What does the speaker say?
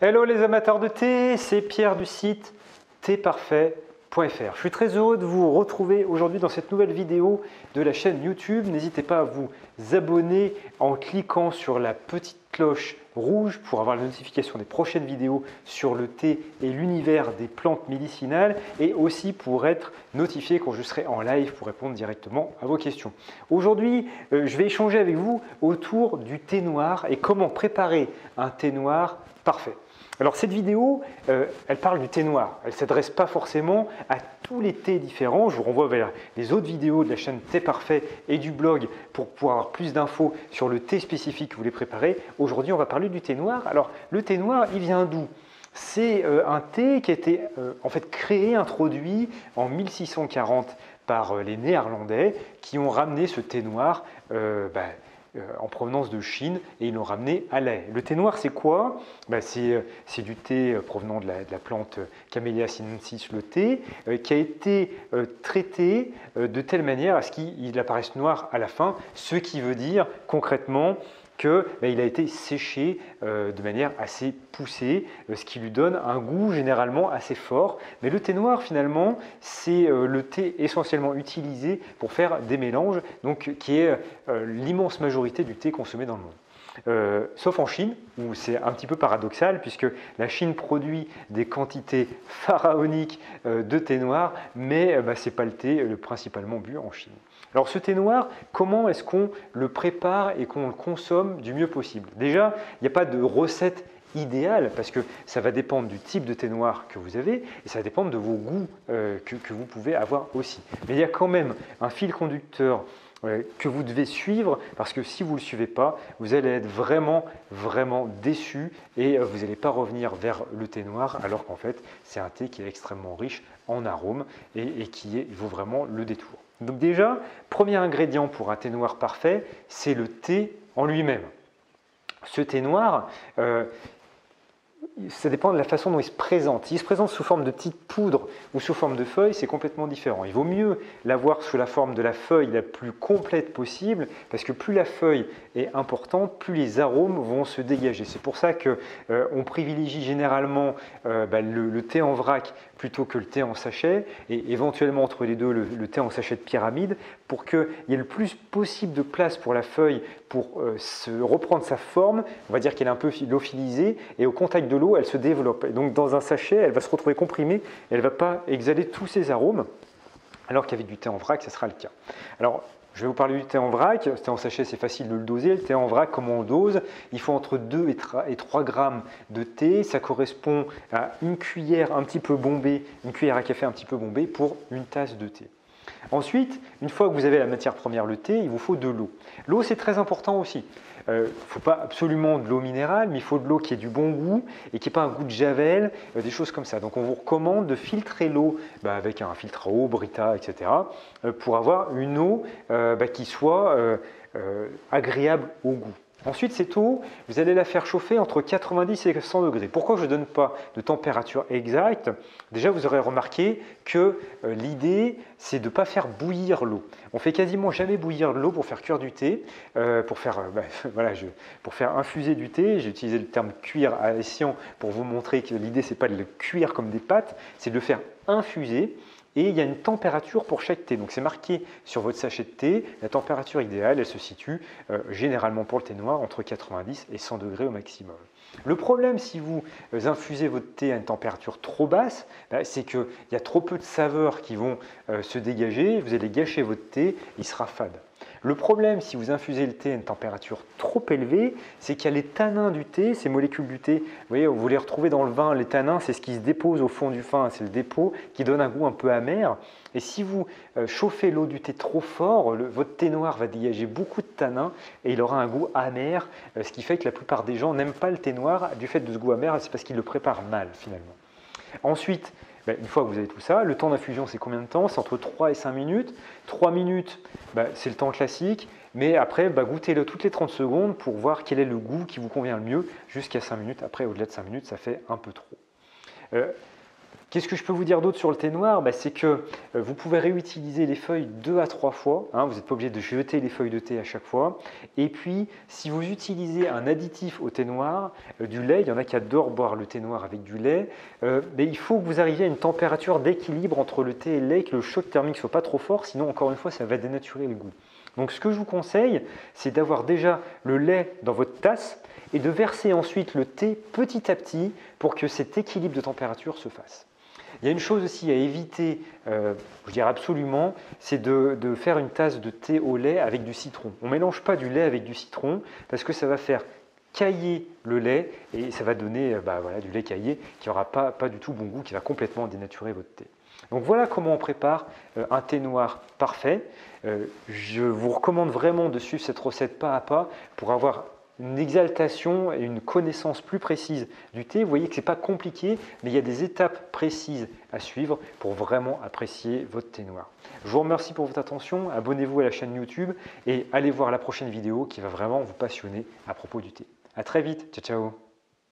Hello les amateurs de thé, c'est Pierre du site theparfait.fr. Je suis très heureux de vous retrouver aujourd'hui dans cette nouvelle vidéo de la chaîne YouTube. N'hésitez pas à vous abonner en cliquant sur la petite cloche rouge pour avoir la notification des prochaines vidéos sur le thé et l'univers des plantes médicinales et aussi pour être notifié quand je serai en live pour répondre directement à vos questions. Aujourd'hui, je vais échanger avec vous autour du thé noir et comment préparer un thé noir parfait. Alors cette vidéo, elle parle du thé noir. Elle ne s'adresse pas forcément à tous les thés différents. Je vous renvoie vers les autres vidéos de la chaîne Thé Parfait et du blog pour pouvoir avoir plus d'infos sur le thé spécifique que vous voulez préparer. Aujourd'hui, on va parler du thé noir. Alors le thé noir, il vient d'où? C'est un thé qui a été en fait créé, introduit en 1640 par les Néerlandais qui ont ramené ce thé noir en provenance de Chine et ils l'ont ramené à lait. Le thé noir, c'est quoi? C'est du thé provenant de la plante Camellia sinensis, le thé, qui a été traité de telle manière à ce qu'il apparaisse noir à la fin, ce qui veut dire concrètement qu'il a été séché de manière assez poussée, ce qui lui donne un goût généralement assez fort. Mais le thé noir, finalement, c'est le thé essentiellement utilisé pour faire des mélanges, donc qui est l'immense majorité du thé consommé dans le monde. Sauf en Chine, où c'est un petit peu paradoxal, puisque la Chine produit des quantités pharaoniques de thé noir, mais ce n'est pas le thé principalement bu en Chine. Alors ce thé noir, comment est-ce qu'on le prépare et qu'on le consomme du mieux possible? Déjà, il n'y a pas de recette idéale parce que ça va dépendre du type de thé noir que vous avez et ça va dépendre de vos goûts que vous pouvez avoir aussi. Mais il y a quand même un fil conducteur que vous devez suivre parce que si vous ne le suivez pas, vous allez être vraiment déçu et vous n'allez pas revenir vers le thé noir alors qu'en fait c'est un thé qui est extrêmement riche en arômes et qui vaut vraiment le détour. Donc déjà, premier ingrédient pour un thé noir parfait, c'est le thé en lui-même. Ce thé noir, ça dépend de la façon dont il se présente. S'il se présente sous forme de petites poudres ou sous forme de feuilles, c'est complètement différent. Il vaut mieux l'avoir sous la forme de la feuille la plus complète possible, parce que plus la feuille est importante, plus les arômes vont se dégager. C'est pour ça qu'on privilégie généralement le thé en vrac plutôt que le thé en sachet, et éventuellement entre les deux, le thé en sachet de pyramide, pour qu'il y ait le plus possible de place pour la feuille pour reprendre sa forme. On va dire qu'elle est un peu lyophilisée, et au contact de l'eau, elle se développe. Et donc dans un sachet, elle va se retrouver comprimée, et elle ne va pas exhaler tous ses arômes, alors qu'avec du thé en vrac, ça sera le cas. Alors, je vais vous parler du thé en vrac. Le thé en sachet, c'est facile de le doser. Le thé en vrac, comment on dose? Il faut entre 2 et 3 grammes de thé. Ça correspond à une cuillère un petit peu bombée, une cuillère à café un petit peu bombée pour une tasse de thé. Ensuite, une fois que vous avez la matière première, le thé, il vous faut de l'eau. L'eau, c'est très important aussi. Il ne faut pas absolument de l'eau minérale, mais il faut de l'eau qui ait du bon goût et qui n'ait pas un goût de javel, des choses comme ça. Donc on vous recommande de filtrer l'eau avec un filtre à eau, Brita, etc. Pour avoir une eau qui soit agréable au goût. Ensuite, cette eau, vous allez la faire chauffer entre 90 et 100 degrés. Pourquoi je ne donne pas de température exacte? Déjà, vous aurez remarqué que l'idée, c'est de ne pas faire bouillir l'eau. On fait quasiment jamais bouillir l'eau pour faire cuire du thé, pour faire infuser du thé. J'ai utilisé le terme cuire à escient pour vous montrer que l'idée, ce n'est pas de le cuire comme des pâtes, c'est de le faire infuser. Et il y a une température pour chaque thé. Donc c'est marqué sur votre sachet de thé. La température idéale, elle se situe généralement pour le thé noir entre 90 et 100 degrés au maximum. Le problème, si vous infusez votre thé à une température trop basse, c'est qu'il y a trop peu de saveurs qui vont se dégager. Vous allez gâcher votre thé, il sera fade. Le problème, si vous infusez le thé à une température trop élevée, c'est qu'il y a les tanins du thé, ces molécules du thé. Vous voyez, vous les retrouvez dans le vin. Les tanins, c'est ce qui se dépose au fond du vin, c'est le dépôt qui donne un goût un peu amer. Et si vous chauffez l'eau du thé trop fort, votre thé noir va dégager beaucoup de tanins et il aura un goût amer, ce qui fait que la plupart des gens n'aiment pas le thé noir du fait de ce goût amer, c'est parce qu'ils le préparent mal finalement. Ensuite, une fois que vous avez tout ça, le temps d'infusion, c'est combien de temps? C'est entre 3 et 5 minutes. 3 minutes, c'est le temps classique, mais après, goûtez-le toutes les 30 secondes pour voir quel est le goût qui vous convient le mieux jusqu'à 5 minutes. Après, au-delà de 5 minutes, ça fait un peu trop. Qu'est-ce que je peux vous dire d'autre sur le thé noir? C'est que vous pouvez réutiliser les feuilles 2 à 3 fois. Hein, vous n'êtes pas obligé de jeter les feuilles de thé à chaque fois. Et puis, si vous utilisez un additif au thé noir, du lait, il y en a qui adorent boire le thé noir avec du lait, mais il faut que vous arriviez à une température d'équilibre entre le thé et le lait, que le choc thermique ne soit pas trop fort, sinon, encore une fois, ça va dénaturer le goût. Donc, ce que je vous conseille, c'est d'avoir déjà le lait dans votre tasse et de verser ensuite le thé petit à petit pour que cet équilibre de température se fasse. Il y a une chose aussi à éviter, je dirais absolument, c'est de faire une tasse de thé au lait avec du citron. On ne mélange pas du lait avec du citron parce que ça va faire cailler le lait et ça va donner voilà, du lait caillé qui n'aura pas du tout bon goût, qui va complètement dénaturer votre thé. Donc voilà comment on prépare un thé noir parfait. Je vous recommande vraiment de suivre cette recette pas à pas pour avoir une exaltation et une connaissance plus précise du thé. Vous voyez que ce n'est pas compliqué, mais il y a des étapes précises à suivre pour vraiment apprécier votre thé noir. Je vous remercie pour votre attention, abonnez-vous à la chaîne YouTube et allez voir la prochaine vidéo qui va vraiment vous passionner à propos du thé. À très vite, ciao ciao.